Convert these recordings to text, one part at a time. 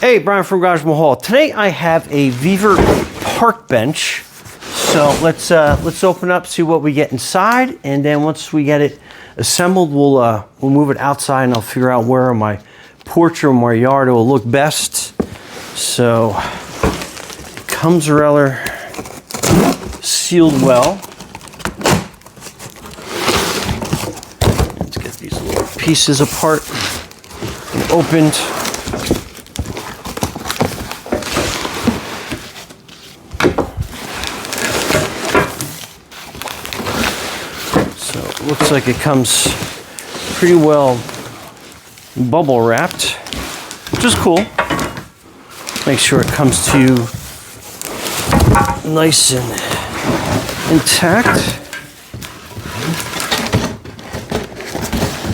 Hey, Brian from GarageMahal. Today I have a VEVOR park bench. So let's open up, see what we get inside, and then once we get it assembled, we'll move it outside, and I'll figure out where on my porch or my yard it will look best. So it comes rather sealed well. Let's get these little pieces apart and opened. Looks like it comes pretty well bubble wrapped, which is cool. Make sure it comes to you nice and intact.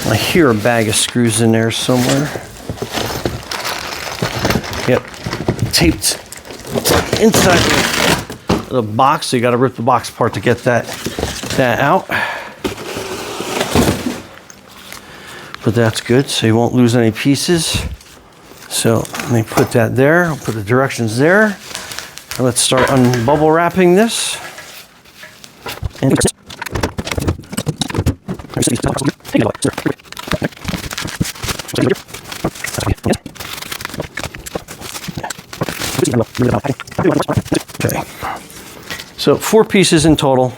I hear a bag of screws in there somewhere. Yep, taped inside the box, so you got to rip the box apart to get that out. But that's good, so you won't lose any pieces. So let me put that there. I'll put the directions there. And let's start bubble wrapping this. Okay. So 4 pieces in total.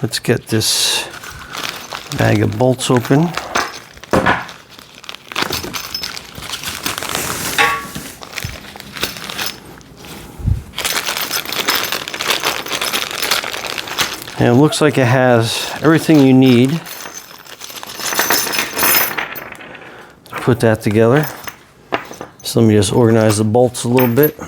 Let's get this bag of bolts open. And it looks like it has everything you need to put that together. So let me just organize the bolts a little bit.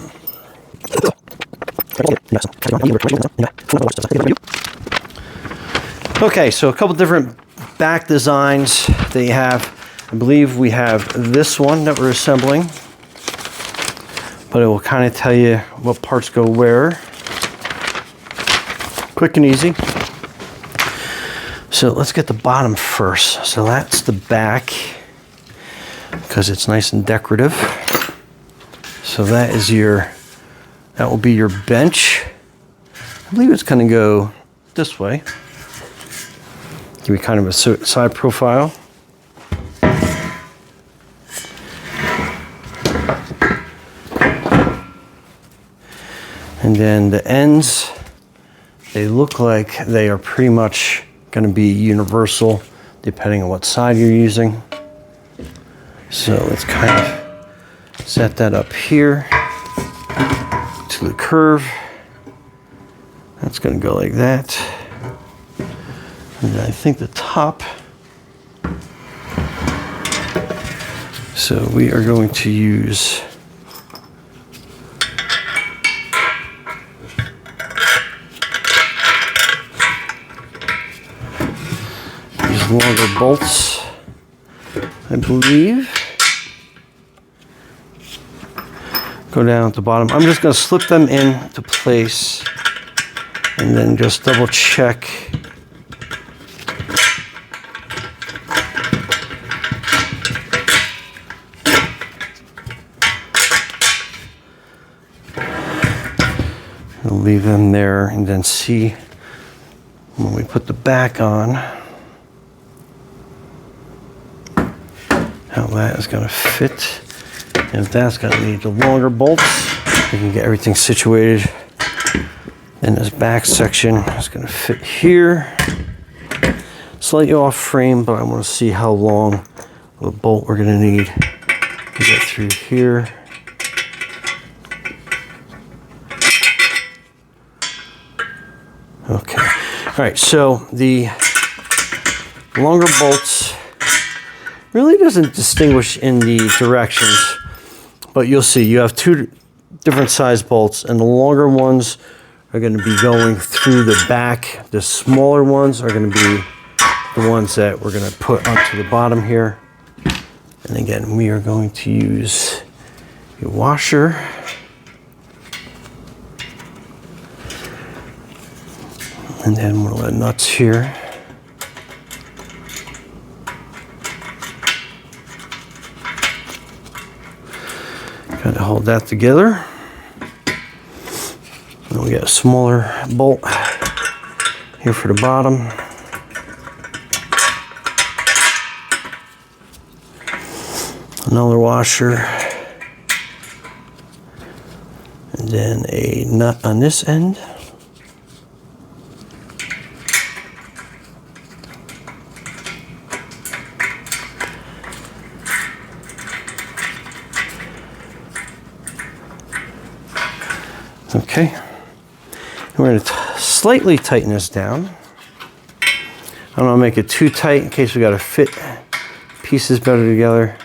Okay, so a couple different back designs that you have. I believe we have this one that we're assembling, but it will kind of tell you what parts go where. Quick and easy. So let's get the bottom first. So that's the back, because it's nice and decorative. So that will be your bench. I believe it's going to go this way. Give me kind of a side profile. And then the ends, they look like they are pretty much going to be universal depending on what side you're using. So let's kind of set that up here to the curve. That's going to go like that. And I think the top. So we are going to use these longer bolts, I believe. Go down at the bottom. I'm just going to slip them into place and then just double check. We'll leave them there and then see when we put the back on how that is going to fit. And if that's going to need the longer bolts, we can get everything situated. Then this back section is going to fit here. Slightly off frame, but I want to see how long of a bolt we're going to need to get through here. Okay. All right, so the longer bolts really doesn't distinguish in the directions, but you'll see you have 2 different size bolts, and the longer ones are going to be going through the back. The smaller ones are going to be the ones that we're going to put onto the bottom here. And again, we are going to use a washer. And then one of the nuts here. Kind of hold that together. And we got a smaller bolt here for the bottom. Another washer. And then a nut on this end. Okay, and we're going to slightly tighten this down. I don't want to make it too tight in case we got to fit pieces better together.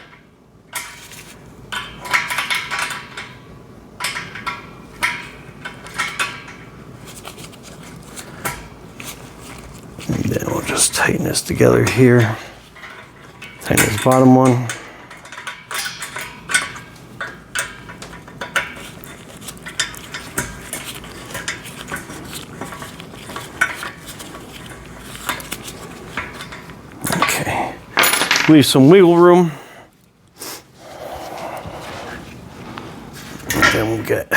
And then we'll just tighten this together here. Tighten this bottom one. Leave some wiggle room. And then we'll get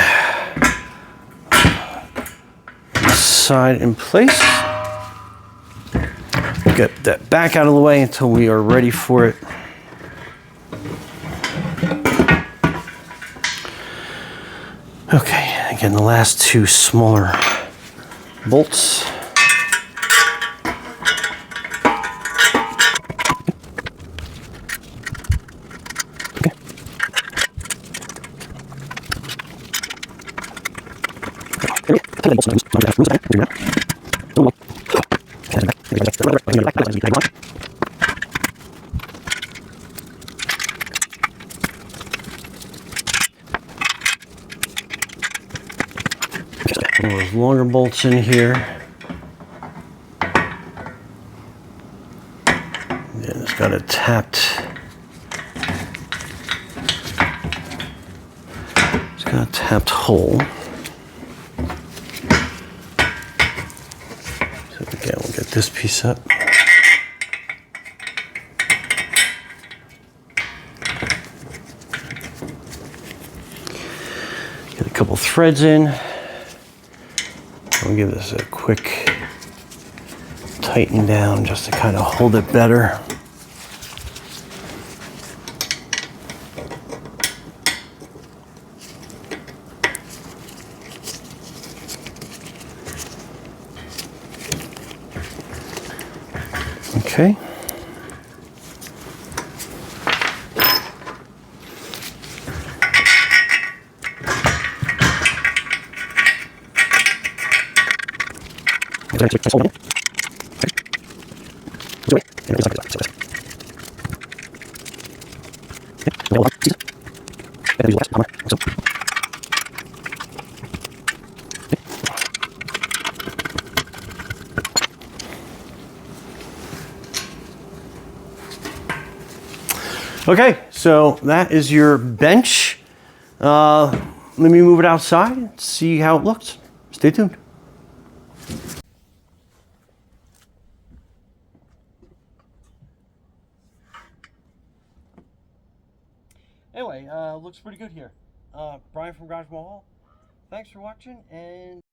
this side in place. Get that back out of the way until we are ready for it. Okay, again, the last two smaller bolts. Those longer bolts in here. And it's got a tapped. It's got a tapped hole. So again, we'll get this piece up. Get a couple threads in. We'll give this a quick tighten down just to kind of hold it better. Okay. Okay, so that is your bench. Let me move it outside and see how it looks. Stay tuned. Anyway, looks pretty good here. Brian from GarageMahal. Thanks for watching, and